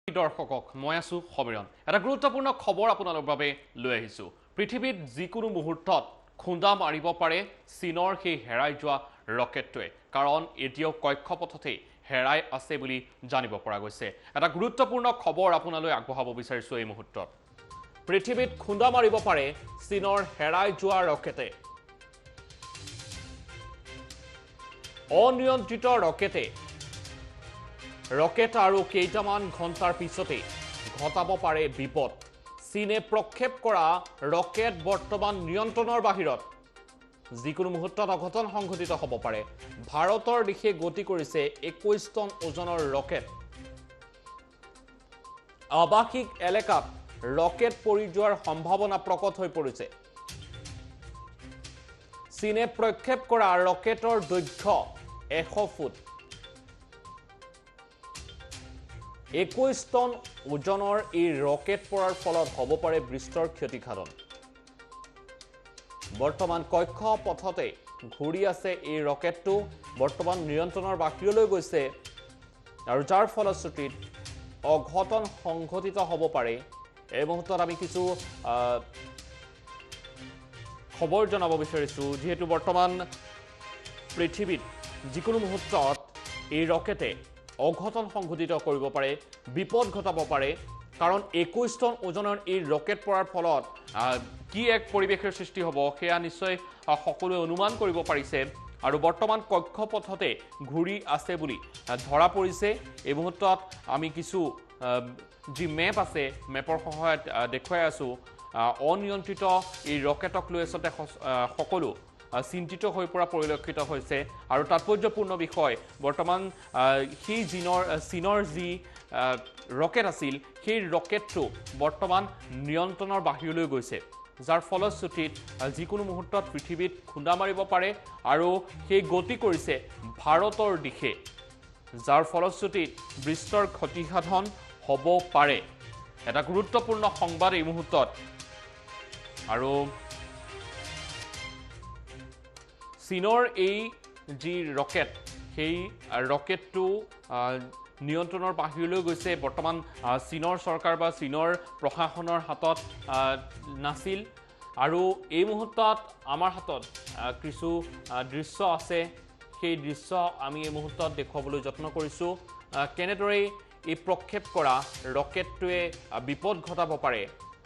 দৰ্শকক মই আছো সমীৰণ এটা গুৰুত্বপূৰ্ণ খবৰ আপোনালোকৰ বাবে লৈ আহিছো পৃথিৱীত যিকোনো মুহূৰ্তত খুন্দা মাৰিব পাৰে চীনৰ সেই হেৰাই যোৱা ৰকেটটোৱে কাৰণ এতিয়াও কক্ষপথতে হেৰাই আছে বুলি জানিব পৰা গৈছে এটা গুৰুত্বপূৰ্ণ খবৰ আপোনালৈ আগবঢ়াব বিচাৰিছো এই মুহূৰ্তত পৃথিৱীত খুন্দা মাৰিব পাৰে চীনৰ হেৰাই যোৱা ৰকেটে অনিয়ন্ত্ৰিত ৰকেট আৰু কেইটামান ঘণ্টাৰ পিছতে ঘটাব পাৰে বিপদ চীনে প্ৰক্ষেপ কৰা ৰকেট বৰ্তমান নিয়ন্ত্ৰণৰ বাহিৰত যিকোনো মুহূৰ্তত অঘটন সংঘটিত হ'ব পাৰে ভাৰতৰ দিশে গতি কৰিছে 21 টন ওজনৰ ৰকেট আবাসিক এলেকাত ৰকেট পৰি যোৱাৰ সম্ভাৱনা প্ৰকট হৈ পৰিছে চীনে প্ৰক্ষেপ কৰা ৰকেটৰ দৈৰ্ঘ্য 100 ফুট 21 টন ওজনৰ এই ৰকেট পৰাৰ ফলত হ'ব পাৰে বিস্তৰ ক্ষতিসাধন বৰ্তমান কক্ষপথতে ঘূৰি আছে এই ৰকেটটো বৰ্তমান নিয়ন্ত্ৰণৰ বাহিৰলৈ গৈছে আৰু যাৰ ফলশ্ৰুতিত অঘটন সংঘটিত হ'ব পাৰে এই মুহূৰ্তত আমি কিছু খবৰ জনাব বিচাৰিছো যেহেতু বৰ্তমান পৃথিৱীত যিকোনো মুহূৰ্তত এই ৰকেটে অঘটন সংঘটিত কৰিব পাৰে বিপদ ঘটাব পাৰে কাৰণ 21 টন ওজনৰ এই ৰকেট পৰাৰ ফলত কি এক পৰিৱেশৰ সৃষ্টি হ'ব সেয়া নিশ্চয় সকলোৱে অনুমান কৰিব পাৰিছে আৰু বৰ্তমান কক্ষপথতে ঘূৰি আছে বুলি ধৰা পৰিছে এই মুহূৰ্তত আমি কিছু যি মেপ আছে মেপৰ সহায়ত দেখুৱাই আছো অনিয়ন্ত্ৰিত এই ৰকেটক লৈ আচলতে সকলো চিন্তিত হৈ পৰা পৰিলক্ষিত হৈছে আৰু তাৎপৰ্যপূৰ্ণ বিষয় বৰ্তমান সেই চীনৰ যি ৰকেট আছিল সেই ৰকেটটো বৰ্তমান নিয়ন্ত্ৰণৰ বাহিৰলৈ গৈছে যাৰ ফলশ্ৰুতিত যিকোনো মুহূৰ্তত পৃথিৱীত খুন্দা মাৰিব পাৰে আৰু সেই গতি কৰিছে ভাৰতৰ দিশে যাৰ ফলশ্ৰুতিত বিস্তৰ ক্ষতিসাধন হ'ব পাৰে এটা গুৰুত্বপূৰ্ণ সংবাদ এই মুহূৰ্তত আৰু চীনৰ এই যি ৰকেট সেই ৰকেটটো নিয়ন্ত্ৰণৰ বাহিৰলৈ গৈছে বৰ্তমান চীনৰ চৰকাৰ বা চীনৰ প্ৰশাসনৰ হাতত নাছিল আৰু এই মুহূৰ্তত আমাৰ হাতত কিছু দৃশ্য আছে সেই দৃশ্য আমি এই মুহূৰ্তত দেখুৱাবলৈ যত্ন কৰিছো কেনেদৰে এই প্ৰক্ষেপ কৰা ৰকেটটোৱে বিপদ ঘটাব পাৰে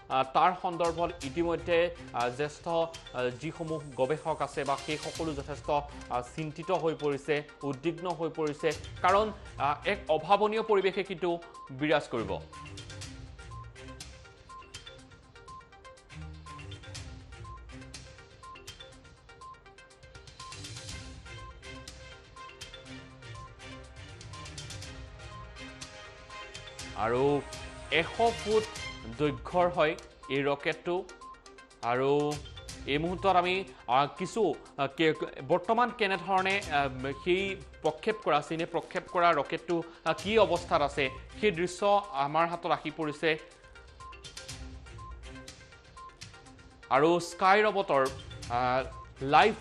তাৰ সন্দৰ্ভত ইতিমধ্যে জ্যেষ্ঠ যিসমূহ গৱেষক আছে বা সেই সকলো যথেষ্ট চিন্তিত হৈ পৰিছে উদ্বিগ্ন হৈ পৰিছে কাৰণ এক অভাৱনীয় পৰিৱেশে কিন্তু বিৰাজ কৰিব আৰু 100 ফুট দৈৰ্ঘ্যৰ হয় এই ৰকেটটো আৰু এই মুহূৰ্তত আমি কিছু বৰ্তমান কেনেধৰণে সেই চীনে প্ৰক্ষেপ কৰা ৰকেটটো কি অৱস্থাত আছে সেই দৃশ্য আমাৰ হাতত আহি পৰিছে আৰু স্কাই ৰবটৰ লাইভ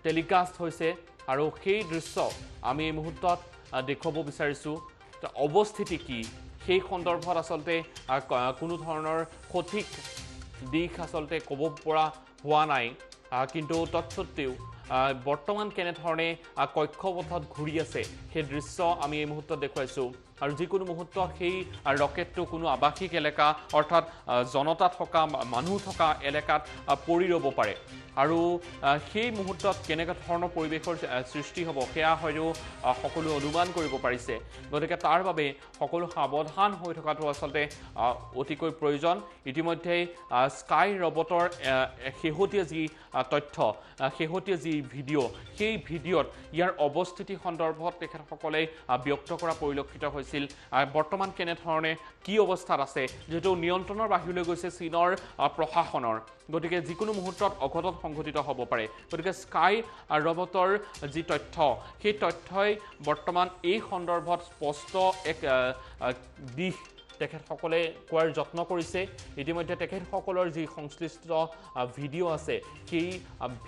টেলিকাষ্ট হৈছে আৰু সেই দৃশ্য আমি এই মুহূৰ্তত দেখুৱাব বিচাৰিছো অৱস্থিতি কি সেই সন্দৰ্ভত আচলতে কোনো ধৰণৰ সঠিক দিশ আচলতে ক'ব পৰা হোৱা নাই কিন্তু তৎসত্ত্বেও বৰ্তমান কেনেধৰণে কক্ষপথত ঘূৰি আছে সেই দৃশ্য আমি এই মুহূৰ্তত দেখুৱাইছো আৰু যিকোনো মুহূৰ্তত সেই ৰকেটটো কোনো আৱাসিক এলেকা অৰ্থাৎ জনতা থকা মানুহ থকা এলেকাত পৰি ৰ'ব পাৰে আৰু সেই মুহূৰ্তত কেনেকুৱা ধৰণৰ পৰিৱেশৰ সৃষ্টি হ'ব সেয়া হয়তো সকলো অনুমান কৰিব পাৰিছে গতিকে তাৰ বাবে সকলো সাৱধান হৈ থকাটো আচলতে অতিকৈ প্ৰয়োজন ইতিমধ্যে স্কাই ৰবটৰ শেহতীয়া যি তথ্য শেহতীয়া যি ভিডিঅ' সেই ভিডিঅ'ত ইয়াৰ অৱস্থিতি সন্দৰ্ভত তেখেতসকলে ব্যক্ত কৰা পৰিলক্ষিত হৈছিল বৰ্তমান কেনেধৰণে কি অৱস্থাত আছে যেহেতু নিয়ন্ত্ৰণৰ বাহিৰলৈ গৈছে চীনৰ প্ৰশাসনৰ গতিকে যিকোনো মুহূৰ্তত অঘটন সংঘটিত হ'ব পাৰে গতিকে স্কাই ৰবটৰ যি তথ্য সেই তথ্যই বৰ্তমান এই সন্দৰ্ভত স্পষ্ট এক দিশ তেখেতসকলে কোৱাৰ যত্ন কৰিছে ইতিমধ্যে তেখেতসকলৰ যি সংশ্লিষ্ট ভিডিঅ' আছে সেই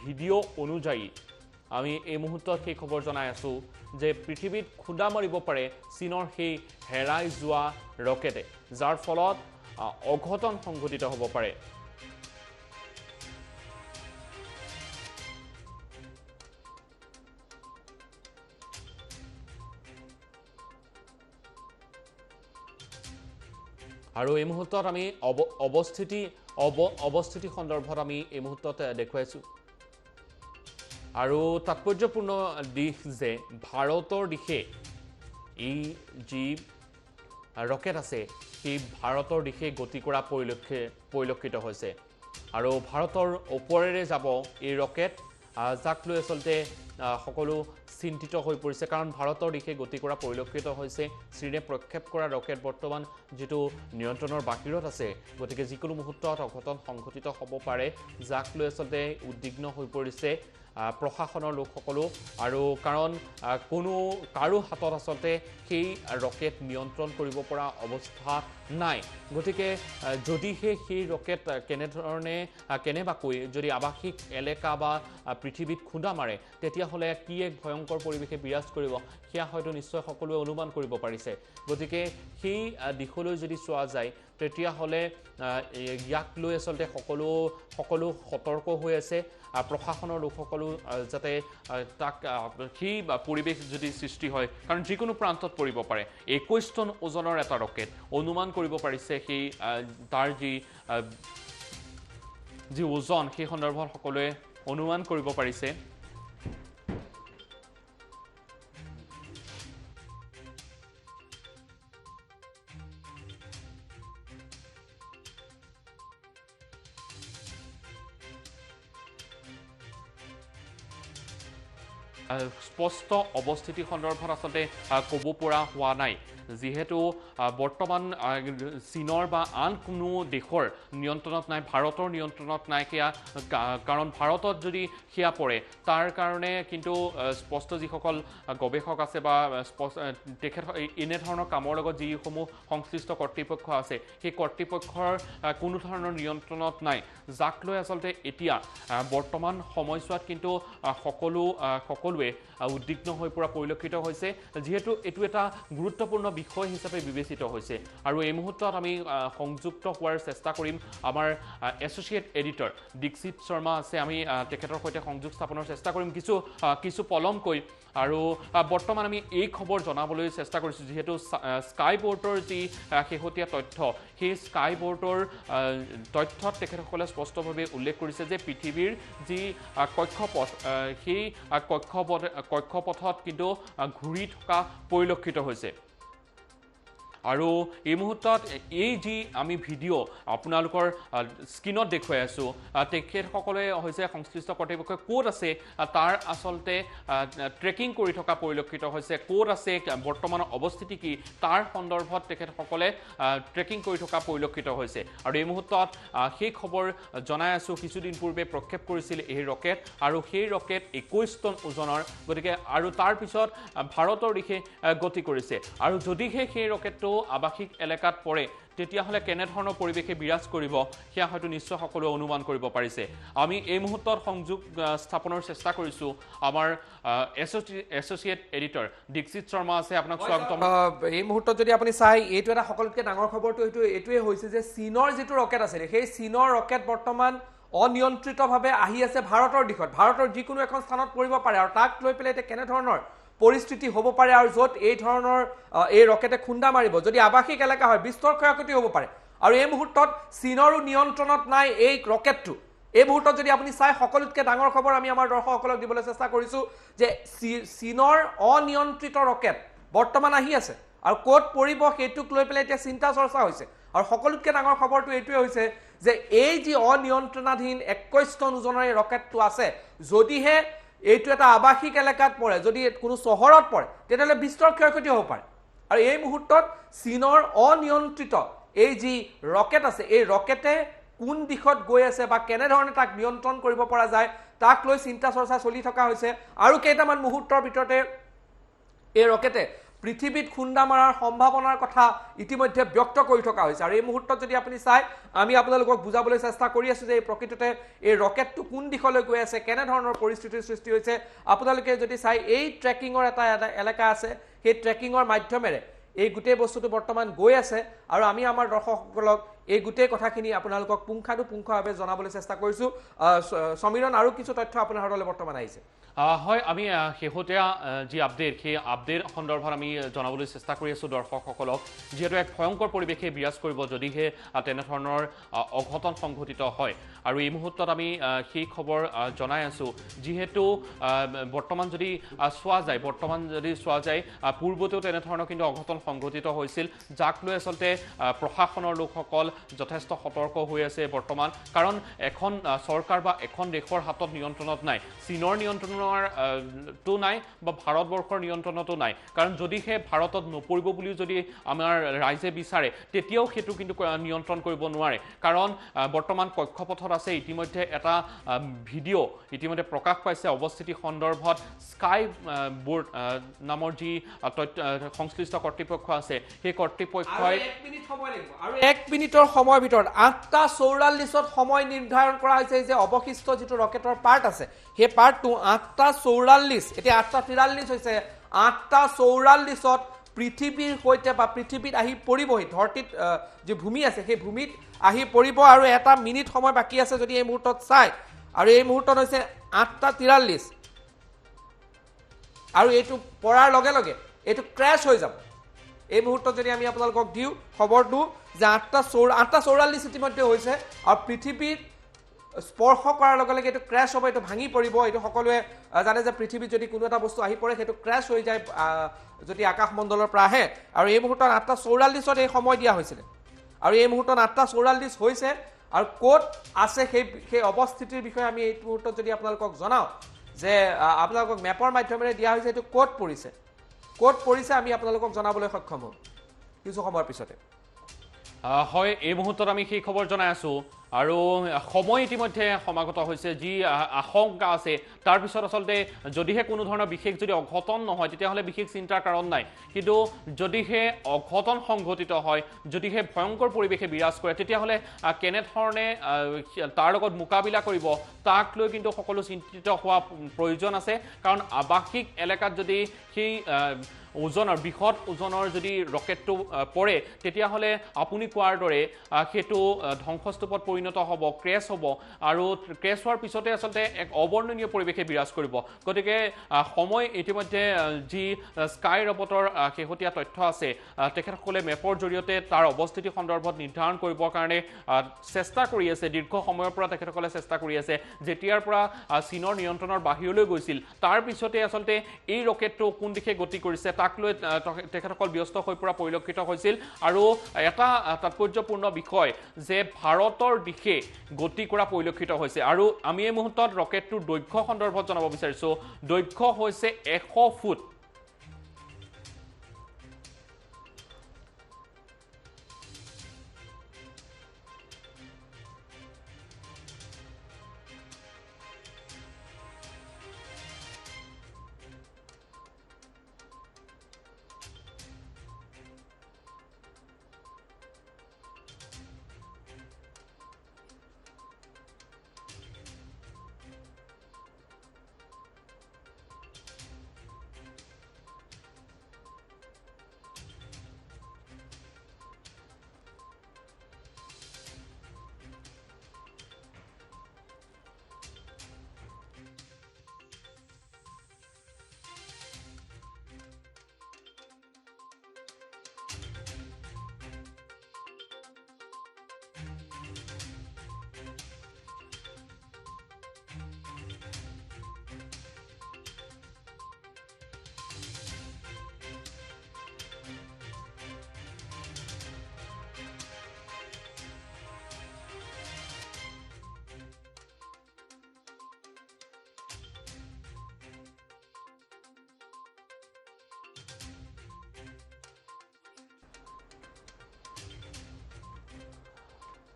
ভিডিঅ' অনুযায়ী আমি এই মুহূৰ্তত সেই খবৰ জনাই আছোঁ যে পৃথিৱীত খুন্দা মাৰিব পাৰে চীনৰ সেই হেৰাই যোৱা ৰকেটে, যাৰ ফলত অঘটন সংঘটিত হ'ব পাৰে। আৰু এই মুহূৰ্তত আমি অৱস্থিতি সন্দৰ্ভত আমি এই মুহূৰ্তত দেখুৱাইছোঁ। আৰু তাৎপৰ্যপূৰ্ণ দিশ যে ভাৰতৰ দিশে এই যি ৰকেট আছে সেই ভাৰতৰ দিশে গতি কৰা পৰিলক্ষিত হৈছে। আৰু ভাৰতৰ ওপৰেৰে যাব এই ৰকেট, যাক লৈ আচলতে সকলো চিন্তিত হৈ পৰিছে, কাৰণ ভাৰতৰ দিশে গতি কৰা পৰিলক্ষিত হৈছে। চীনে প্ৰক্ষেপ কৰা ৰকেট বৰ্তমান যিটো নিয়ন্ত্ৰণৰ বাহিৰত আছে, গতিকে যিকোনো মুহূৰ্তত অঘটন সংঘটিত হ'ব পাৰে, যাক লৈ আচলতে উদ্বিগ্ন হৈ পৰিছে প্ৰশাসনৰ লোকসকলো। আৰু কাৰণ কাৰো হাতত আচলতে সেই ৰকেট নিয়ন্ত্ৰণ কৰিব পৰা অৱস্থা নাই। গতিকে যদিহে সেই ৰকেট কেনেবাকৈ যদি আৱাসিক এলেকা বা পৃথিৱীত খুন্দা মাৰে, তেতিয়াহ'লে কি এক ভয়ংকৰ পৰিৱেশে বিৰাজ কৰিব, সেয়া হয়তো নিশ্চয় সকলোৱে অনুমান কৰিব পাৰিছে। গতিকে সেই দিশলৈ যদি চোৱা যায়, তেতিয়াহ'লে ইয়াক লৈ আচলতে সকলো সতৰ্ক হৈ আছে। প্ৰশাসনৰ লোকসকলো যাতে তাক সেই পৰিৱেশ যদি সৃষ্টি হয়, কাৰণ যিকোনো প্ৰান্তত পৰিব পাৰে। 21 টন ওজনৰ এটা ৰকেট অনুমান কৰিব পাৰিছে, সেই তাৰ যি ওজন সেই সন্দৰ্ভত সকলোৱে অনুমান কৰিব পাৰিছে। স্পষ্ট অৱস্থিতি সন্দৰ্ভত আচলতে ক'ব পৰা হোৱা নাই, যিহেতু বৰ্তমান চীনৰ বা আন কোনো দেশৰ নিয়ন্ত্ৰণত নাই, ভাৰতৰ নিয়ন্ত্ৰণত নাই সেয়া। কাৰণ ভাৰতত যদি সেয়া পৰে, তাৰ কাৰণে কিন্তু স্পষ্ট যিসকল গৱেষক আছে বা এনেধৰণৰ কামৰ লগত যিসমূহ সংশ্লিষ্ট কৰ্তৃপক্ষ আছে, সেই কৰ্তৃপক্ষৰ কোনো ধৰণৰ নিয়ন্ত্ৰণত নাই, যাক লৈ আচলতে এতিয়া বৰ্তমান সময়ছোৱাত কিন্তু সকলোৱে উদ্বিগ্ন হৈ পৰা পৰিলক্ষিত হৈছে, যিহেতু এইটো এটা গুৰুত্বপূৰ্ণ বিষয় হিচাপে বিবেচিত হৈছে। আৰু এই মুহূৰ্তত আমি সংযুক্ত হোৱাৰ চেষ্টা কৰিম। আমাৰ এছ'চিয়েট এডিটৰ দীক্ষিত শৰ্মা আছে, আমি তেখেতৰ সৈতে সংযোগ স্থাপনৰ চেষ্টা কৰিম কিছু পলমকৈ। আৰু বৰ্তমান আমি এই খবৰ জনাবলৈ চেষ্টা কৰিছোঁ, যিহেতু স্কাই বোৰ্ডৰ যি শেহতীয়া তথ্য, সেই স্কাই বোৰ্ডৰ তথ্যত তেখেতসকলে স্পষ্টভাৱে উল্লেখ কৰিছে যে পৃথিৱীৰ যি কক্ষপথ, সেই কক্ষপথত কিন্তু ঘূৰি থকা পৰিলক্ষিত হৈছে। আৰু এই মুহূৰ্তত এই যি আমি ভিডিঅ' আপোনালোকৰ স্ক্ৰীণত দেখুৱাই আছোঁ, তেখেতসকলে হৈছে সংশ্লিষ্ট কৰ্তৃপক্ষই ক'ত আছে তাৰ আচলতে ট্ৰেকিং কৰি থকা পৰিলক্ষিত হৈছে। ক'ত আছে, বৰ্তমান অৱস্থিতি কি, তাৰ সন্দৰ্ভত তেখেতসকলে ট্ৰেকিং কৰি থকা পৰিলক্ষিত হৈছে। আৰু এই মুহূৰ্তত সেই খবৰ জনাই আছোঁ, কিছুদিন পূৰ্বে প্ৰক্ষেপ কৰিছিল এই ৰকেট, আৰু সেই ৰকেট 21 টন ওজনৰ। গতিকে আৰু তাৰপিছত ভাৰতৰ দিশে গতি কৰিছে। আৰু যদিহে সেই ৰকেটটো আৱাসিক এলেকাত পৰে, তেতিয়াহ'লে কেনেধৰণৰ পৰিৱেশে বিৰাজ কৰিব, সেয়া হয়তো নিশ্চয় সকলোৱে অনুমান কৰিব পাৰিছে। আমি এই মুহূৰ্তত সংযোগ স্থাপনৰ চেষ্টা কৰিছোঁ। আমাৰ এছ'চিয়েট এডিটৰ দীক্ষিত শৰ্মা আছে, আপোনাক স্বাগতম। এই মুহূৰ্তত যদি আপুনি চাই, এইটো এটা সকলোতকৈ ডাঙৰ খবৰটো এইটোৱে হৈছে যে চীনৰ যিটো ৰকেট আছিলে, সেই চীনৰ ৰকেট বৰ্তমান অনিয়ন্ত্ৰিতভাৱে আহি আছে ভাৰতৰ দিশত। ভাৰতৰ যিকোনো এখন স্থানত পৰিব পাৰে, আৰু তাক লৈ পেলাই এতিয়া কেনেধৰণৰ পৰিস্থিতি হ'ব পাৰে, আৰু য'ত এই ধৰণৰ এই ৰকেটে খুন্দা মাৰিব, যদি আৱাসিক এলেকা হয়, বিস্তৰ ক্ষয়ক্ষতি হ'ব পাৰে। আৰু এই মুহূৰ্তত চীনৰো নিয়ন্ত্ৰণত নাই এই ৰকেটটো। এই মুহূৰ্তত যদি আপুনি চাই, সকলোতকৈ ডাঙৰ খবৰ আমি আমাৰ দৰ্শকসকলক দিবলৈ চেষ্টা কৰিছোঁ যে চীনৰ অনিয়ন্ত্ৰিত ৰকেট বৰ্তমান আহি আছে, আৰু ক'ত পৰিব সেইটোক লৈ পেলাই এতিয়া চিন্তা চৰ্চা হৈছে। আৰু সকলোতকৈ ডাঙৰ খবৰটো এইটোৱে হৈছে যে এই যি অনিয়ন্ত্ৰণাধীন 21 টন ওজনৰ এই ৰকেটটো আছে, যদিহে এইটো এটা আৱাসিক এলেকাত পৰে, যদি কোনো চহৰত পৰে, তেতিয়াহ'লে বিস্তৰ ক্ষয়ক্ষতি হ'ব পাৰে। আৰু এই মুহূৰ্তত চীনৰ অনিয়ন্ত্ৰিত এই যি ৰকেট আছে, এই ৰকেটে কোন দিশত গৈ আছে বা কেনেধৰণে তাক নিয়ন্ত্ৰণ কৰিব পৰা যায়, তাক লৈ চিন্তা চৰ্চা চলি থকা হৈছে। আৰু কেইটামান মুহূৰ্তৰ ভিতৰতে এই ৰকেটে পৃথিৱীত খুন্দা মৰাৰ সম্ভাৱনাৰ কথা ইতিমধ্যে ব্যক্ত কৰি থকা হৈছে আৰু এই মুহূৰ্তত যদি আপুনি চাই আমি আপোনালোকক বুজাবলৈ চেষ্টা কৰি আছো যে এই প্ৰকৃততে এই ৰকেটটো কোন দিশলৈ গৈ আছে কেনে ধৰণৰ পৰিস্থিতিৰ সৃষ্টি হৈছে আপোনালোকে যদি চাই এই ট্ৰেকিঙৰ এটা এলেকা আছে সেই ট্ৰেকিঙৰ মাধ্যমেৰে এই গোটেই বস্তুটো বৰ্তমান গৈ আছে আৰু আমি আমাৰ দৰ্শকসকলক এই গোটেই কথাখিনি আপোনালোকক পুংখানুপুংখভাৱে জনাবলৈ চেষ্টা কৰিছো সমীৰণ আৰু কিছু তথ্য আপোনাৰ হাতলৈ বৰ্তমান আহিছে হয় আমি শেহতীয়া যি আপডেট সেই আপডেট সন্দৰ্ভত আমি জনাবলৈ চেষ্টা কৰি আছোঁ দৰ্শকসকলক যিহেতু এক ভয়ংকৰ পৰিৱেশে বিৰাজ কৰিব যদিহে তেনেধৰণৰ অঘটন সংঘটিত হয় আৰু এই মুহূৰ্তত আমি সেই খবৰ জনাই আছোঁ যিহেতু বৰ্তমান যদি চোৱা যায় পূৰ্বতেও তেনেধৰণৰ কিন্তু অঘটন সংঘটিত হৈছিল যাক লৈ আচলতে প্ৰশাসনৰ লোকসকল যথেষ্ট সতৰ্ক হৈ আছে বৰ্তমান কাৰণ এখন চৰকাৰ বা এখন দেশৰ হাতত নিয়ন্ত্ৰণত নাই চীনৰ নিয়ন্ত্ৰণটো নাই বা ভাৰতবৰ্ষৰ নিয়ন্ত্ৰণতো নাই কাৰণ যদিহে ভাৰতত নপৰিব বুলিও যদি আমাৰ ৰাইজে বিচাৰে তেতিয়াও সেইটো কিন্তু নিয়ন্ত্ৰণ কৰিব নোৱাৰে কাৰণ বৰ্তমান কক্ষপথত আছে ইতিমধ্যে এটা ভিডিঅ' ইতিমধ্যে প্ৰকাশ পাইছে অৱস্থিতি সন্দৰ্ভত স্কাই বোৰ্ড নামৰ যি সংশ্লিষ্ট কৰ্তৃপক্ষ আছে সেই কৰ্তৃপক্ষই 1 মিনিটৰ সময়ৰ ভিতৰত 8:44 সময় নিৰ্ধাৰণ কৰা হৈছে যে অৱশিষ্ট যিটো ৰকেটৰ পাৰ্ট আছে সেই পাৰ্টটো 8:44 এতিয়া 8:43 হৈছে 8:44 পৃথিৱীৰ সৈতে বা পৃথিৱীত আহি পৰিবহি ধৰতিত যে ভূমি আছে সেই ভূমিত আহি পৰিব আৰু এটা মিনিট সময় বাকি আছে যদি এই মুহূৰ্তত চাই আৰু এই মুহূৰ্তত হৈছে 8:43 আৰু এইটো পৰাৰ লগে লগে এইটো ক্ৰ্যাশ হৈ যাব এই মুহূৰ্তত যদি আমি আপোনালোকক দিও খবৰটো যে 8:44 ইতিমধ্যে হৈছে আৰু পৃথিৱীত স্পৰ্শ কৰাৰ লগে লগে এইটো ক্ৰ্যাশ হ'ব এইটো ভাঙি পৰিব এইটো সকলোৱে জানে যে পৃথিৱীত যদি কোনো এটা বস্তু আহি পৰে সেইটো ক্ৰ্যাশ হৈ যায় যদি আকাশমণ্ডলৰ পৰা আহে আৰু এই মুহূৰ্তত 8:44 এই সময় দিয়া হৈছিল আৰু এই মুহূৰ্তত 8:44 হৈছে আৰু ক'ত আছে সেই অৱস্থিতিৰ বিষয়ে আমি এই মুহূৰ্তত যদি আপোনালোকক জনাও যে আপোনালোকক মেপৰ মাধ্যমেৰে দিয়া হৈছে এইটো ক'ত পৰিছে আমি আপোনালোকক জনাবলৈ সক্ষম হ'ম কিছু সময়ৰ পিছতে হয় এই মুহূৰ্তত আমি সেই খবৰ জনাই আছোঁ আৰু সময় ইতিমধ্যে সমাগত হৈছে যি আশংকা আছে তাৰ পিছত আচলতে যদিহে কোনো ধৰণৰ বিশেষ যদি অঘটন নহয় তেতিয়াহ'লে বিশেষ চিন্তাৰ কাৰণ নাই কিন্তু যদিহে অঘটন সংঘটিত হয় যদিহে ভয়ংকৰ পৰিৱেশে বিৰাজ কৰে তেতিয়াহ'লে কেনেধৰণে তাৰ লগত মোকাবিলা কৰিব তাক লৈ কিন্তু সকলো চিন্তিত হোৱা প্ৰয়োজন আছে কাৰণ আৱাসিক এলেকাত যদি সেই ওজনৰ বৃহৎ ওজনৰ যদি ৰকেটটো পৰে তেতিয়াহ'লে আপুনি কোৱাৰ দৰে সেইটো ধ্বংসস্তূপত পৰিণত হ'ব ক্ৰেছ হ'ব আৰু ক্ৰেছ হোৱাৰ পিছতে আচলতে এক অবৰ্ণনীয় পৰিৱেশে বিৰাজ কৰিব গতিকে সময় ইতিমধ্যে যি স্কাই ৰবটৰ শেহতীয়া তথ্য আছে তেখেতসকলে মেপৰ জৰিয়তে তাৰ অৱস্থিতি সন্দৰ্ভত নিৰ্ধাৰণ কৰিবৰ কাৰণে চেষ্টা কৰি আছে দীৰ্ঘ সময়ৰ পৰা তেখেতসকলে চেষ্টা কৰি আছে যেতিয়াৰ পৰা চীনৰ নিয়ন্ত্ৰণৰ বাহিৰলৈ গৈছিল তাৰ পিছতে আচলতে এই ৰকেটটো কোন দিশে গতি কৰিছে তাক লৈ তেখেতসকল ব্যস্ত হৈ পৰা পৰিলক্ষিত হৈছিল আৰু এটা তাৎপৰ্যপূৰ্ণ বিষয় যে ভাৰতৰ দিশে গতি কৰা পৰিলক্ষিত হৈছে আৰু আমি এই মুহূৰ্তত ৰকেটটোৰ দৈৰ্ঘ্য সন্দৰ্ভত জনাব বিচাৰিছোঁ দৈৰ্ঘ্য হৈছে 100 ফুট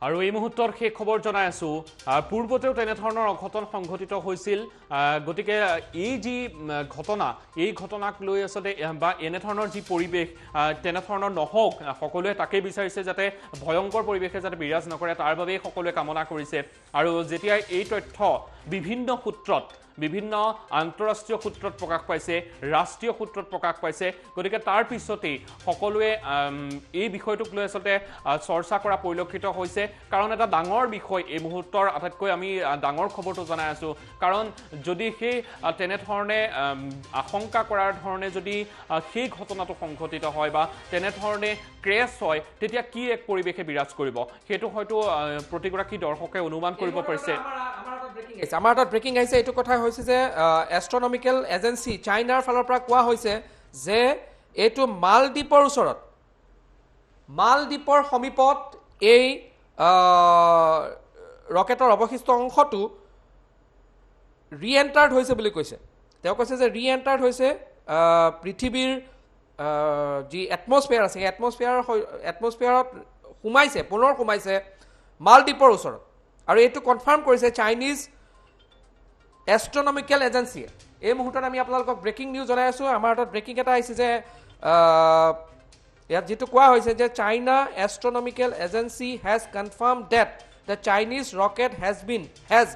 আৰু এই মুহূৰ্তৰ সেই খবৰ জনাই আছো পূৰ্বতেও তেনেধৰণৰ অঘটন সংঘটিত হৈছিল গতিকে এই যি ঘটনা এই ঘটনাক লৈ আসলে বা এনেধৰণৰ যি পৰিৱেশ তেনেধৰণৰ নহওক সকলোৱে তাকে বিচাৰিছে যাতে ভয়ংকৰ পৰিৱেশে যাতে বিৰাজ নকৰে তাৰ বাবে সকলোৱে কামনা কৰিছে আৰু যেতিয়া এই তথ্য বিভিন্ন সূত্ৰত বিভিন্ন আন্তঃৰাষ্ট্ৰীয় সূত্ৰত প্ৰকাশ পাইছে ৰাষ্ট্ৰীয় সূত্ৰত প্ৰকাশ পাইছে গতিকে তাৰ পিছতেই সকলোৱে এই বিষয়টোক লৈ আসলে চৰ্চা কৰা পৰিলক্ষিত হৈছে কাৰণ এটা ডাঙৰ বিষয় এই মুহূৰ্তৰ আটাইতকৈ আমি ডাঙৰ খবৰটো জনাই আছো কাৰণ যদি সেই তেনেধৰণে আশংকা কৰাৰ ধৰণে যদি সেই ঘটনাটো সংঘটিত হয় বা তেনেধৰণে ক্ৰেছ হয় তেতিয়া কি এক পৰিৱেশে বিৰাজ কৰিব সেইটো হয়তো প্ৰতিগৰাকী দৰ্শকে অনুমান কৰিব পাৰিছে আমাৰ তাত ব্ৰেকিং আহিছে এইটো কথা হৈছে যে এষ্ট্ৰনমিকেল এজেন্সি চাইনাৰ ফালৰ পৰা কোৱা হৈছে যে এইটো মালদ্বীপৰ ওচৰত মালদ্বীপৰ সমীপত এই ৰকেটৰ অৱশিষ্ট অংশটো ৰিএণ্টাৰ্ড হৈছে বুলি কৈছে তেওঁ কৈছে যে ৰিএণ্টাৰ্ড হৈছে পৃথিৱীৰ যি এটমস্ফিয়াৰ আছে সেই এটমস্ফিয়াৰত সোমাইছে পুনৰ সোমাইছে মালদ্বীপৰ ওচৰত আৰু এইটো কনফাৰ্ম কৰিছে চাইনিজ এষ্ট্ৰনমিকেল এজেন্সিয়ে এই মুহূৰ্তত আমি আপোনালোকক ব্ৰেকিং নিউজ জনাই আছোঁ আমাৰ হাতত ব্ৰেকিং এটা আহিছে যে ইয়াত যেটো কোৱা হৈছে যে China astronomical agency has confirm that the Chinese rocket has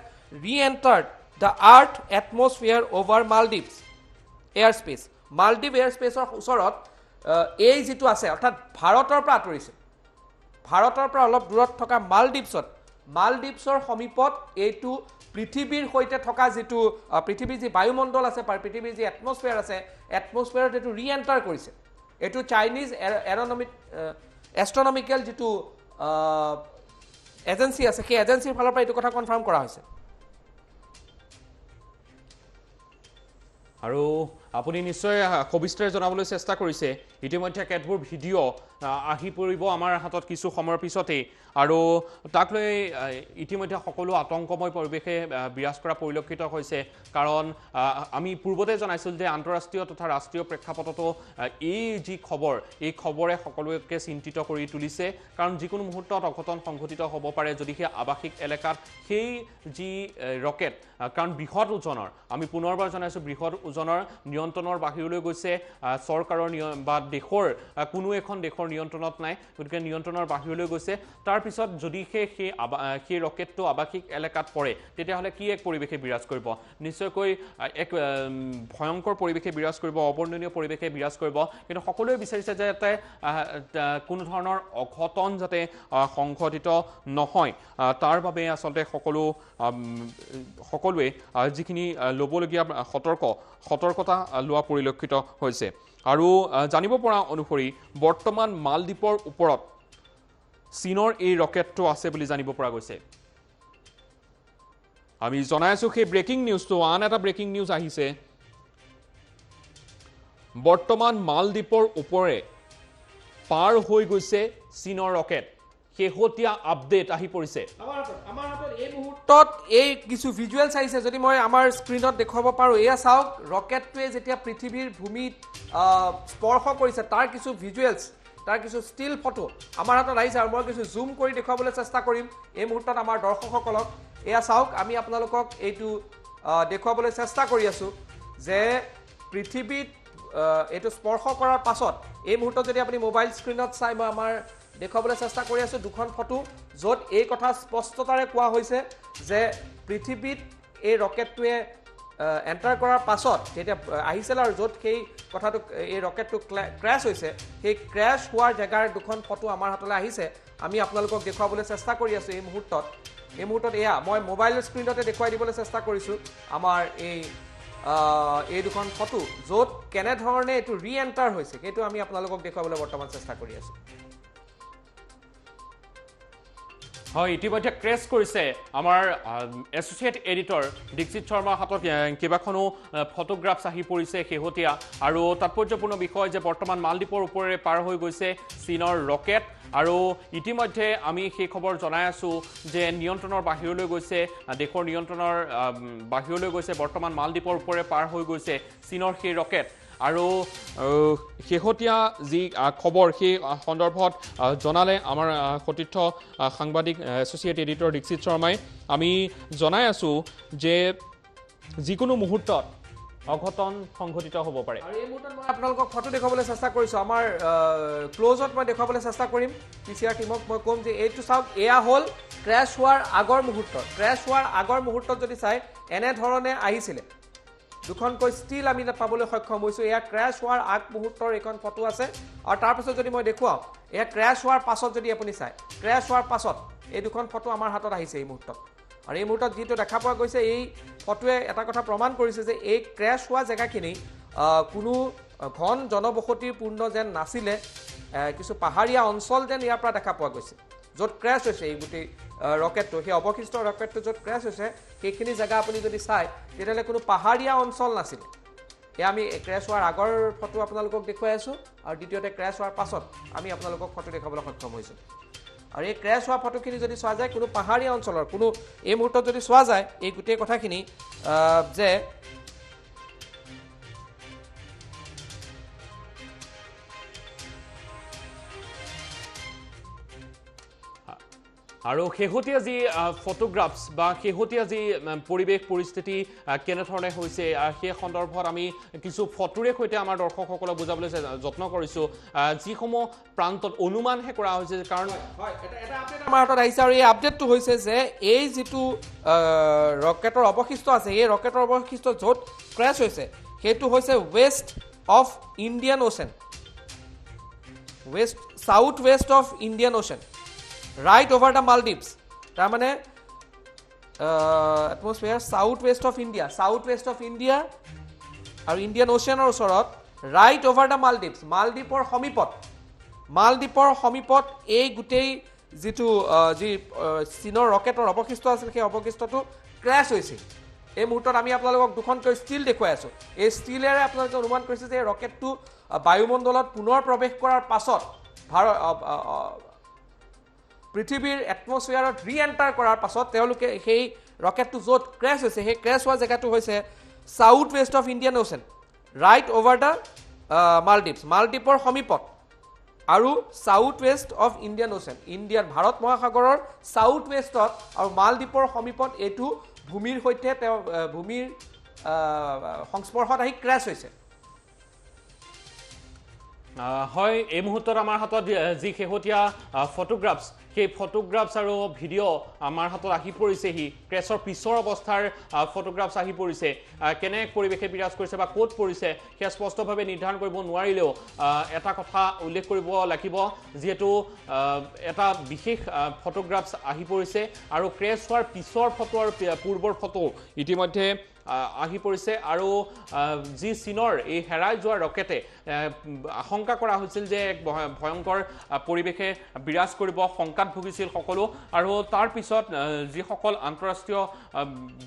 re-entered the earth atmosphere over Maldives air space মালদ্বীপ এয়াৰ স্পেচৰ ওচৰত এই যেটো আছে অৰ্থাৎ ভাৰতৰ পৰা আঁতৰিছে ভাৰতৰ পৰা অলপ দূৰত থকা মালদ্বীপছৰ সমীপত এইটো পৃথিৱীৰ সৈতে থকা যেটো পৃথিৱীৰ যি বায়ুমণ্ডল আছে পৃথিৱীৰ যি এটমস্ফিয়াৰ আছে এটমস্ফিয়াৰত এইটো ৰি-এণ্টাৰ কৰিছে এইটো চাইনিজ এষ্ট্ৰনমিকেল যেটো এজেন্সি আছে সেই এজেন্সিৰ ফালৰ পৰা এইটো কথা কনফাৰ্ম কৰা হৈছে আৰু আপুনি নিশ্চয় সবিস্তাৰে জনাবলৈ চেষ্টা কৰিছে ইতিমধ্যে কেতবোৰ ভিডিঅ' আহি পৰিব আমাৰ হাতত কিছু সময়ৰ পিছতেই আৰু তাক লৈ ইতিমধ্যে সকলো আতংকময় পৰিৱেশে বিৰাজ কৰা পৰিলক্ষিত হৈছে কাৰণ আমি পূৰ্বতে জনাইছিল যে আন্তঃৰাষ্ট্ৰীয় তথা ৰাষ্ট্ৰীয় প্ৰেক্ষাপটতো এই যি খবৰ এই খবৰে সকলোকে চিন্তিত কৰি তুলিছে কাৰণ যিকোনো মুহূৰ্তত অঘটন সংঘটিত হ'ব পাৰে যদি সেই আৱাসিক এলেকাত সেই যি ৰকেট কাৰণ বৃহৎ ওজনৰ আমি পুনৰবাৰ জনাইছোঁ বৃহৎ ওজনৰ নিয়ন্ত্ৰণৰ বাহিৰলৈ গৈছে চৰকাৰৰ বা দেশৰ কোনো এখন দেশৰ নিয়ন্ত্ৰণত নাই গতিকে নিয়ন্ত্ৰণৰ বাহিৰলৈ গৈছে তাৰ পিছত যদি সেই ৰকেটটো আৱাসিক এলেকাত পৰে তেতিয়াহ'লে কি এক পৰিৱেশে বিৰাজ কৰিব নিশ্চয়কৈ এক ভয়ংকৰ পৰিৱেশে বিৰাজ কৰিব অবৰ্ণনীয় পৰিৱেশে বিৰাজ কৰিব কিন্তু সকলোৱে বিচাৰিছে যে যাতে কোনো ধৰণৰ অঘটন যাতে সংঘটিত নহয় তাৰ বাবে আচলতে সকলোৱে যিখিনি ল'বলগীয়া সতৰ্কতা লোৱা পৰিলক্ষিত হৈছে আৰু জানিব পৰা অনুসৰি বৰ্তমান মালদ্বীপৰ ওপৰত চীনৰ এই ৰকেটটো আছে বুলি জানিব পৰা গৈছে আমি জনাই আছো সেই ব্ৰেকিং নিউজটো আন এটা ব্ৰেকিং নিউজ আহিছে বৰ্তমান মালদ্বীপৰ ওপৰে পাৰ হৈ গৈছে চীনৰ ৰকেট শেহতীয়া আপডেট আহি পৰিছে আমাৰ হাতত এই মুহূৰ্তত এই কিছু ভিজুৱেলছ আহিছে যদি মই আমাৰ স্ক্ৰীনত দেখুৱাব পাৰোঁ এয়া চাওক ৰকেটটোৱে যেতিয়া পৃথিৱীৰ ভূমিত স্পৰ্শ কৰিছে তাৰ কিছু ভিজুৱেলছ তাৰ কিছু ষ্টিল ফটো আমাৰ হাতত আহিছে আৰু মই কিছু জুম কৰি দেখুৱাবলৈ চেষ্টা কৰিম এই মুহূৰ্তত আমাৰ দৰ্শকসকলক এয়া চাওক আমি আপোনালোকক এইটো দেখুৱাবলৈ চেষ্টা কৰি আছোঁ যে পৃথিৱীত এইটো স্পৰ্শ কৰাৰ পাছত এই মুহূৰ্তত যদি আপুনি মোবাইল স্ক্ৰীনত চাই মই আমাৰ দেখুৱাবলৈ চেষ্টা কৰি আছোঁ দুখন ফটো য'ত এই কথা স্পষ্টতাৰে কোৱা হৈছে যে পৃথিৱীত এই ৰকেটটোৱে এণ্টাৰ কৰাৰ পাছত যেতিয়া আহিছিল আৰু য'ত সেই কথাটো এই ৰকেটটো ক্ৰেছ হৈছে সেই ক্ৰেছ হোৱাৰ জেগাৰ দুখন ফটো আমাৰ হাতলৈ আহিছে আমি আপোনালোকক দেখুৱাবলৈ চেষ্টা কৰি আছোঁ এই মুহূৰ্তত এয়া মই মোবাইলৰ স্ক্ৰীণতে দেখুৱাই দিবলৈ চেষ্টা কৰিছোঁ আমাৰ এই দুখন ফটো য'ত কেনেধৰণে এইটো ৰি-এণ্টাৰ হৈছে সেইটো আমি আপোনালোকক দেখুৱাবলৈ বৰ্তমান চেষ্টা কৰি আছোঁ হয় ইতিমধ্যে ক্ৰেছ কৰিছে আমাৰ এছ'চিয়েট এডিটৰ দীক্ষিত শৰ্মাৰ হাতত কেইবাখনো ফটোগ্ৰাফছ আহি পৰিছে শেহতীয়া আৰু তাৎপৰ্যপূৰ্ণ বিষয় যে বৰ্তমান মালদ্বীপৰ ওপৰেৰে পাৰ হৈ গৈছে চীনৰ ৰকেট আৰু ইতিমধ্যে আমি সেই খবৰ জনাই আছোঁ যে নিয়ন্ত্ৰণৰ বাহিৰলৈ গৈছে দেশৰ নিয়ন্ত্ৰণৰ বাহিৰলৈ গৈছে বৰ্তমান মালদ্বীপৰ ওপৰেৰে পাৰ হৈ গৈছে চীনৰ সেই ৰকেট আৰু শেহতীয়া যি খবৰ সেই সন্দৰ্ভত জনালে আমাৰ সতীৰ্থ সাংবাদিক এছ'চিয়েট এডিটৰ দীক্ষিত শৰ্মাই আমি জনাই আছোঁ যে যিকোনো মুহূৰ্তত অঘটন সংঘটিত হ'ব পাৰে আৰু এই মুহূৰ্তত মই আপোনালোকক ফটো দেখুৱাবলৈ চেষ্টা কৰিছোঁ আমাৰ ক্ল'জত মই দেখুৱাবলৈ চেষ্টা কৰিম PCR টিমক মই ক'ম যে এইটো চাওক এয়া হ'ল ক্ৰেছ হোৱাৰ আগৰ মুহূৰ্তত যদি চাই এনেধৰণে আহিছিলে দুখনকৈ ষ্টিল আমি পাবলৈ সক্ষম হৈছোঁ এয়া ক্ৰেছ হোৱাৰ আগ মুহূৰ্তৰ এইখন ফটো আছে আৰু তাৰপিছত যদি মই দেখুৱাওঁ এয়া ক্ৰেছ হোৱাৰ পাছত যদি আপুনি চাই ক্ৰেছ হোৱাৰ পাছত এই দুখন ফটো আমাৰ হাতত আহিছে এই মুহূৰ্তত আৰু এই মুহূৰ্তত যিটো দেখা পোৱা গৈছে এই ফটোৱে এটা কথা প্ৰমাণ কৰিছে যে এই ক্ৰেছ হোৱা জেগাখিনি কোনো ঘন জনবসতিপূৰ্ণ যেন নাছিলে কিছু পাহাৰীয়া অঞ্চল যেন ইয়াৰ পৰা দেখা পোৱা গৈছে য'ত ক্ৰেছ হৈছে এই গোটেই ৰকেটটো সেই অৱশিষ্ট ৰকেটটো য'ত ক্ৰেছ হৈছে সেইখিনি জেগা আপুনি যদি চাই তেতিয়াহ'লে কোনো পাহাৰীয়া অঞ্চল নাছিলে এয়া আমি ক্ৰেছ হোৱাৰ আগৰ ফটো আপোনালোকক দেখুৱাই আছোঁ আৰু দ্বিতীয়তে ক্ৰেছ হোৱাৰ পাছত আমি আপোনালোকক ফটো দেখাবলৈ সক্ষম হৈছোঁ আৰু এই ক্ৰেছ হোৱা ফটোখিনি যদি চোৱা যায় কোনো পাহাৰীয়া অঞ্চলৰ কোনো এই মুহূৰ্তত যদি চোৱা যায় এই গোটেই কথাখিনি যে আৰু শেহতীয়া যি ফটোগ্ৰাফছ বা শেহতীয়া যি পৰিৱেশ পৰিস্থিতি কেনেধৰণে হৈছে সেই সন্দৰ্ভত আমি কিছু ফটোৰে সৈতে আমাৰ দৰ্শকসকলক বুজাবলৈ যত্ন কৰিছোঁ যিসমূহ প্ৰান্তত অনুমানহে কৰা হৈছে কাৰণ আমাৰ হাতত আহিছে আৰু এই আপডেটটো হৈছে যে এই যিটো ৰকেটৰ অৱশিষ্ট আছে এই ৰকেটৰ অৱশিষ্ট য'ত ক্ৰেছ হৈছে সেইটো হৈছে west of Indian ocean south west of Indian ocean right over the Maldives তাৰমানে atmosphere south west of India আৰু ইণ্ডিয়ান অ'চেনৰ ওচৰত right over the Maldives মালদ্বীপৰ সমীপত এই গোটেই যিটো যি চীনৰ ৰকেটৰ অৱশিষ্ট আছিল সেই অৱশিষ্টটো ক্ৰেছ হৈছিল এই মুহূৰ্তত আমি আপোনালোকক দুখনকৈ ষ্টিল দেখুৱাই আছোঁ এই ষ্টিলেৰে আপোনালোকে অনুমান কৰিছে যে ৰকেটটো বায়ুমণ্ডলত পুনৰ প্ৰৱেশ কৰাৰ পাছত পৃথিৱীৰ এটমস্ফিয়াৰত ৰিএণ্টাৰ কৰাৰ পাছত তেওঁলোকে সেই ৰকেটটো য'ত ক্ৰেছ হৈছে সেই ক্ৰেছ হোৱা জেগাটো হৈছে south west of Indian ocean right over the মালদ্বীপৰ সমীপত আৰু south west of Indian ocean Bharat মহাসাগৰৰ সাউথ ৱেষ্টত আৰু মালদ্বীপৰ সমীপত এইটো ভূমিৰ সৈতে ভূমিৰ সংস্পৰ্শত আহি ক্ৰেছ হৈছে হয় এই মুহূৰ্তত আমাৰ হাতত যি শেহতীয়া ফটোগ্ৰাফছ সেই ফটোগ্ৰাফছ আৰু ভিডিঅ' আমাৰ হাতত আহি পৰিছেহি ক্ৰেছৰ পিছৰ অৱস্থাৰ ফটোগ্ৰাফছ আহি পৰিছে কেনে পৰিৱেশে বিৰাজ কৰিছে বা ক'ত পৰিছে সেয়া স্পষ্টভাৱে নিৰ্ধাৰণ কৰিব নোৱাৰিলেও এটা কথা উল্লেখ কৰিব লাগিব যিহেতু এটা বিশেষ ফটোগ্ৰাফছ আহি পৰিছে আৰু ক্ৰেছ হোৱাৰ পিছৰ ফটো আৰু পূৰ্বৰ ফটো ইতিমধ্যে আহি পৰিছে আৰু যি চীনৰ এই হেৰাই যোৱা ৰকেটে আশংকা কৰা হৈছিল যে এক ভয়ংকৰ পৰিৱেশে বিৰাজ কৰিব শংকাত ভুগিছিল সকলো আৰু তাৰ পিছত যিসকল আন্তঃৰাষ্ট্ৰীয়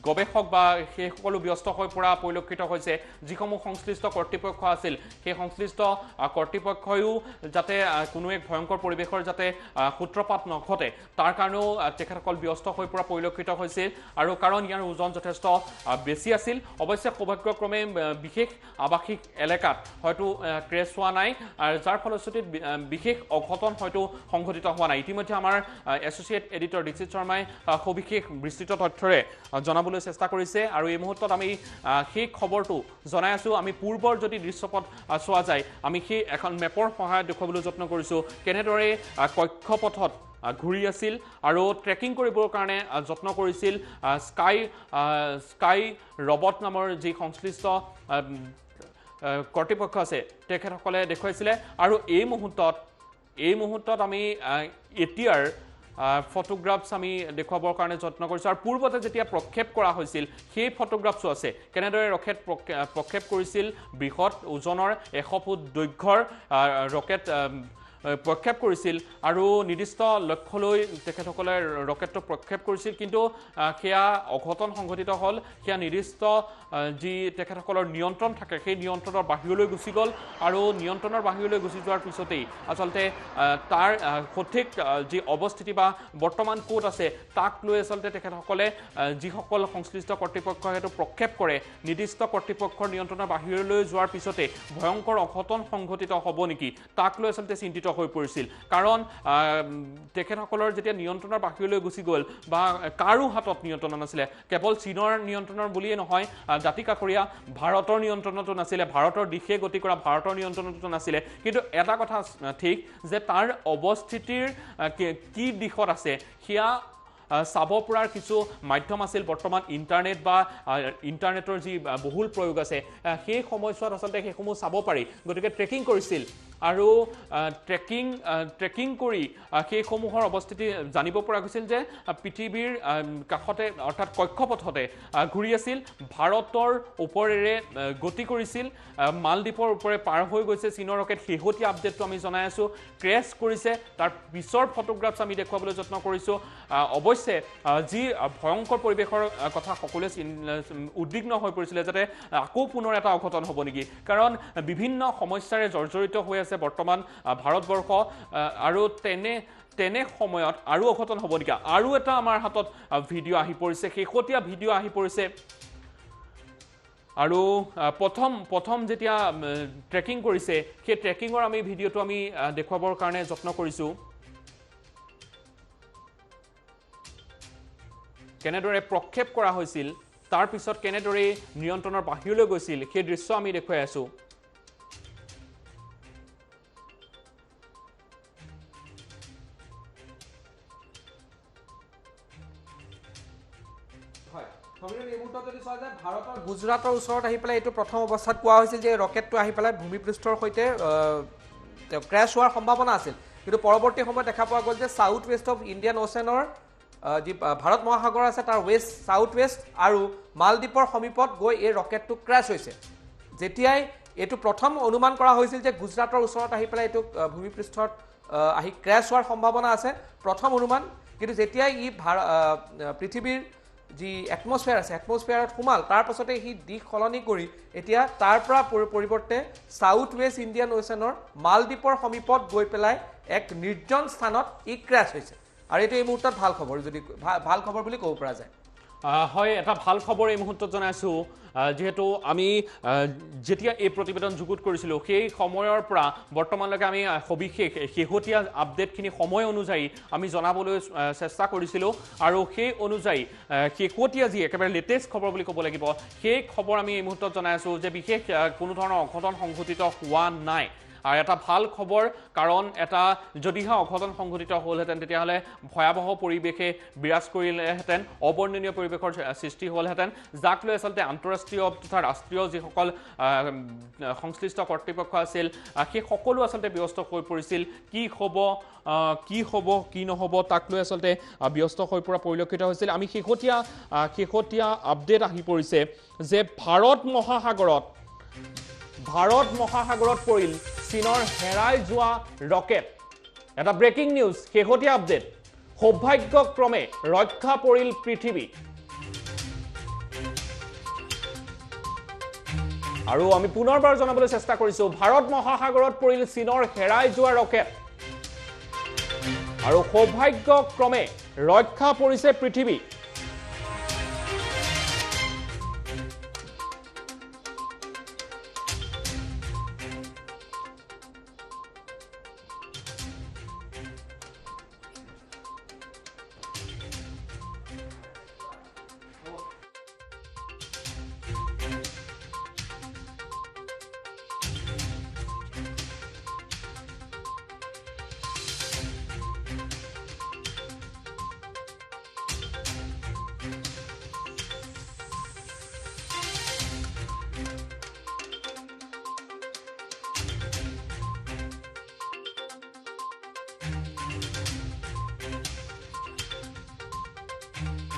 গৱেষক বা সেই সকলো ব্যস্ত হৈ পৰা পৰিলক্ষিত হৈছে যিসমূহ সংশ্লিষ্ট কৰ্তৃপক্ষ আছিল সেই সংশ্লিষ্ট কৰ্তৃপক্ষয়ো যাতে কোনো এক ভয়ংকৰ পৰিৱেশৰ যাতে সূত্ৰপাত নঘটে তাৰ কাৰণেও তেখেতসকল ব্যস্ত হৈ পৰা পৰিলক্ষিত হৈছিল আৰু কাৰণ ইয়াৰ ওজন যথেষ্ট বেছি আছিল অৱশ্যে সৌভাগ্যক্ৰমে বিশেষ আৱাসিক এলেকাত হয়তো ক্ৰেছ হোৱা নাই আৰু যাৰ ফলশ্ৰুতিত বিশেষ অঘটন হয়তো সংঘটিত হোৱা নাই ইতিমধ্যে আমাৰ এছ'চিয়েট এডিটৰ দীক্ষিত শৰ্মাই সবিশেষ বিস্তৃত তথ্যৰে জনাবলৈ চেষ্টা কৰিছে আৰু এই মুহূৰ্তত আমি সেই খবৰটো জনাই আছোঁ আমি পূৰ্বৰ যদি দৃশ্যপট চোৱা যায় আমি সেই এখন মেপৰ সহায়ত দেখুৱাবলৈ যত্ন কৰিছোঁ কেনেদৰে কক্ষপথত ঘূৰি আছিল আৰু ট্ৰেকিং কৰিবৰ কাৰণে যত্ন কৰিছিল স্কাই ৰবট নামৰ যি সংশ্লিষ্ট কৰ্তৃপক্ষ আছে তেখেতসকলে দেখুৱাইছিলে আৰু এই মুহূৰ্তত আমি এতিয়াৰ ফটোগ্ৰাফছ আমি দেখুৱাবৰ কাৰণে যত্ন কৰিছোঁ আৰু পূৰ্বতে যেতিয়া প্ৰক্ষেপ কৰা হৈছিল সেই ফটোগ্ৰাফছো আছে কেনেদৰে ৰকেট প্ৰক্ষেপ কৰিছিল বৃহৎ ওজনৰ 100 ফুট দৈৰ্ঘ্যৰ ৰকেট প্ৰক্ষেপ কৰিছিল আৰু নিৰ্দিষ্ট লক্ষ্যলৈ তেখেতসকলে ৰকেটটো প্ৰক্ষেপ কৰিছিল কিন্তু সেয়া অঘটন সংঘটিত হ'ল সেয়া নিৰ্দিষ্ট যি তেখেতসকলৰ নিয়ন্ত্ৰণ থাকে সেই নিয়ন্ত্ৰণৰ বাহিৰলৈ গুচি গ'ল আৰু নিয়ন্ত্ৰণৰ বাহিৰলৈ গুচি যোৱাৰ পিছতেই আচলতে তাৰ সঠিক যি অৱস্থিতি বা বৰ্তমান ক'ত আছে তাক লৈ আচলতে তেখেতসকলে যিসকল সংশ্লিষ্ট কৰ্তৃপক্ষই সেইটো প্ৰক্ষেপ কৰে নিৰ্দিষ্ট কৰ্তৃপক্ষৰ নিয়ন্ত্ৰণৰ বাহিৰলৈ যোৱাৰ পিছতে ভয়ংকৰ অঘটন সংঘটিত হ'ব নেকি তাক লৈ আচলতে চিন্তিত হৈ পৰিছিল কাৰণ তেখেতসকলৰ যেতিয়া নিয়ন্ত্ৰণৰ বাহিৰলৈ গুচি গ'ল বা কাৰো হাতত নিয়ন্ত্ৰণ নাছিলে কেৱল চীনৰ নিয়ন্ত্ৰণৰ বুলিয়ে নহয় দাঁতিকাষৰীয়া ভাৰতৰ নিয়ন্ত্ৰণতো নাছিলে ভাৰতৰ দিশে গতি কৰা ভাৰতৰ নিয়ন্ত্ৰণতো নাছিলে কিন্তু এটা কথা ঠিক যে তাৰ অৱস্থিতিৰ কি দিশত আছে সেয়া চাব পৰাৰ কিছু মাধ্যম আছিল বৰ্তমান ইণ্টাৰনেট বা ইণ্টাৰনেটৰ যি বহুল প্ৰয়োগ আছে সেই সময়ছোৱাত আচলতে সেইসমূহ চাব পাৰি গতিকে ট্ৰেকিং কৰিছিল আৰু ট্ৰেকিং কৰি সেইসমূহৰ অৱস্থিতি জানিব পৰা গৈছিল যে পৃথিৱীৰ কাষতে অৰ্থাৎ কক্ষপথতে ঘূৰি আছিল ভাৰতৰ ওপৰেৰে গতি কৰিছিল মালদ্বীপৰ ওপৰে পাৰ হৈ গৈছে চীনৰ ৰকেট শেহতীয়া আপডেটটো আমি জনাই আছোঁ ক্ৰেছ কৰিছে তাৰ পিছৰ ফটোগ্ৰাফছ আমি দেখুৱাবলৈ যত্ন কৰিছোঁ অৱশ্যে যি ভয়ংকৰ পৰিৱেশৰ কথা সকলোৱে উদ্বিগ্ন হৈ পৰিছিলে যাতে আকৌ পুনৰ এটা অঘটন হ'ব নেকি কাৰণ বিভিন্ন সমস্যাৰে জৰ্জৰিত হৈ আছে বৰ্তমান ভাৰতবৰ্ষ আৰু তেনে সময়ত আৰু অঘটন হ'ব নেকি আৰু এটা আমাৰ হাতত ভিডিঅ' আহি পৰিছে শেহতীয়া ভিডিঅ' আহি পৰিছে আৰু প্ৰথম যেতিয়া ট্ৰেকিং কৰিছে সেই ট্ৰেকিঙৰ আমি ভিডিঅ'টো আমি দেখুৱাবৰ কাৰণে যত্ন কৰিছোঁ কেনেদৰে প্ৰক্ষেপ কৰা হৈছিল তাৰ পিছত কেনেদৰে নিয়ন্ত্ৰণৰ বাহিৰলৈ গৈছিল সেই দৃশ্য আমি দেখুৱাই আছোঁ ভাৰতৰ গুজৰাটৰ ওচৰত আহি পেলাই এইটো প্ৰথম অৱস্থাত কোৱা হৈছিল যে ৰকেটটো আহি পেলাই ভূমিপৃষ্ঠৰ সৈতে ক্ৰেছ হোৱাৰ সম্ভাৱনা আছিল কিন্তু পৰৱৰ্তী সময়ত দেখা পোৱা গ'ল যে সাউথ ৱেষ্ট অফ ইণ্ডিয়ান অ'চেনৰ যি ভাৰত মহাসাগৰ আছে তাৰ সাউথ ৱেষ্ট আৰু মালদ্বীপৰ সমীপত গৈ এই ৰকেটটো ক্ৰেছ হৈছে যেতিয়াই এইটো প্ৰথম অনুমান কৰা হৈছিল যে গুজৰাটৰ ওচৰত আহি পেলাই এইটো ভূমিপৃষ্ঠত আহি ক্ৰেছ হোৱাৰ সম্ভাৱনা আছে প্ৰথম অনুমান কিন্তু যেতিয়াই ই পৃথিৱীৰ যি এটমস্ফিয়াৰ আছে এটমস্ফিয়াৰত সোমাল তাৰ পাছতে সি দিশ সলনি কৰি এতিয়া তাৰ পৰা পৰিৱৰ্তে সাউথ ৱেষ্ট ইণ্ডিয়ান অ'চেনৰ মালদ্বীপৰ সমীপত গৈ পেলাই এক নিৰ্জন স্থানত ই ক্ৰেছ হৈছে আৰু এইটো এই মুহূৰ্তত ভাল খবৰ যদি ভাল খবৰ বুলি ক'ব পৰা যায় হয় এটা ভাল খবৰ এই মুহূৰ্তত জনাইছোঁ যেহেতু আমি যেতিয়া এই প্ৰতিবেদন যুগুত কৰিছিলোঁ সেই সময়ৰ পৰা বৰ্তমানলৈকে আমি সবিশেষ শেহতীয়া আপডেটখিনি সময় অনুযায়ী আমি জনাবলৈ চেষ্টা কৰিছিলোঁ আৰু সেই অনুযায়ী শেহতীয়া যি একেবাৰে লেটেষ্ট খবৰ বুলি ক'ব লাগিব সেই খবৰ আমি এই মুহূৰ্তত জনাই আছোঁ যে বিশেষ কোনো ধৰণৰ অঘটন সংঘটিত হোৱা নাই আৰু এটা ভাল খবৰ কাৰণ এটা যদিহে অঘটন সংঘটিত হ'লহেঁতেন তেতিয়াহ'লে ভয়াৱহ পৰিৱেশে বিৰাজ কৰিলেহেঁতেন অবৰ্ণনীয় পৰিৱেশৰ সৃষ্টি হ'লহেঁতেন যাক লৈ আচলতে আন্তঃৰাষ্ট্ৰীয় তথা ৰাষ্ট্ৰীয় যিসকল সংশ্লিষ্ট কৰ্তৃপক্ষ আছিল সেই সকলো আচলতে ব্যস্ত হৈ পৰিছিল কি হ'ব কি নহ'ব তাক লৈ আচলতে ব্যস্ত হৈ পৰা পৰিলক্ষিত হৈছিল আমি শেহতীয়া আপডেট আহি পৰিছে যে ভাৰত মহাসাগৰত পৰিল চীনৰ হেৰাই যোৱা ৰকেট এটা ব্ৰেকিং নিউজ শেহতীয়া আপডেট সৌভাগ্যক্ৰমে ৰক্ষা পৰিল পৃথিৱী আৰু আমি পুনৰবাৰ জনাবলৈ চেষ্টা কৰিছোঁ ভাৰত মহাসাগৰত পৰিল চীনৰ হেৰাই যোৱা ৰকেট আৰু সৌভাগ্যক্ৰমে ৰক্ষা পৰিছে পৃথিৱী